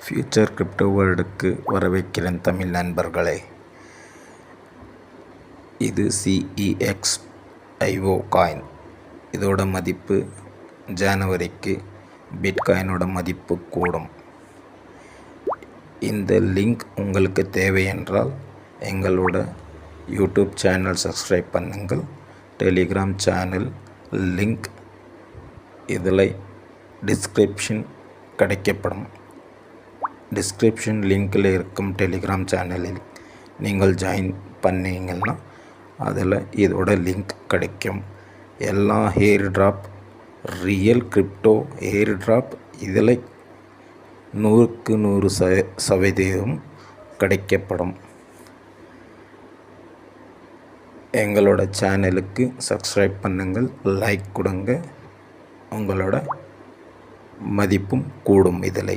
Future crypto வேர்ல்டுக்கு வரவேற்கிறேன் தமிழ் நண்பர்களே. இது CEX.IO காயின். இதோட மதிப்பு ஜனவரிக்கு பிட்காயினோட மதிப்பு கூடும். இந்த லிங்க் உங்களுக்கு தேவை என்றால் எங்களோட யூடியூப் சேனல் சப்ஸ்கிரைப் பண்ணுங்கள். டெலிகிராம் சேனல் லிங்க் இதில் டிஸ்கிரிப்ஷன் கிடைக்கப்படும். டிஸ்கிரிப்ஷன் லிங்கில் இருக்கும் டெலிகிராம் சேனலில் நீங்கள் ஜாயின் பண்ணீங்கன்னா அதில் இதோட லிங்க் கிடைக்கும். எல்லா ஏர் ட்ராப், ரியல் கிரிப்டோ ஏர் ட்ராப் இதில் 100க்கு 100% கிடைக்கப்படும். எங்களோட சேனலுக்கு சப்ஸ்கிரைப் பண்ணுங்கள், லைக் கொடுங்க. உங்களோட மதிப்பும் கூடும் இதில்.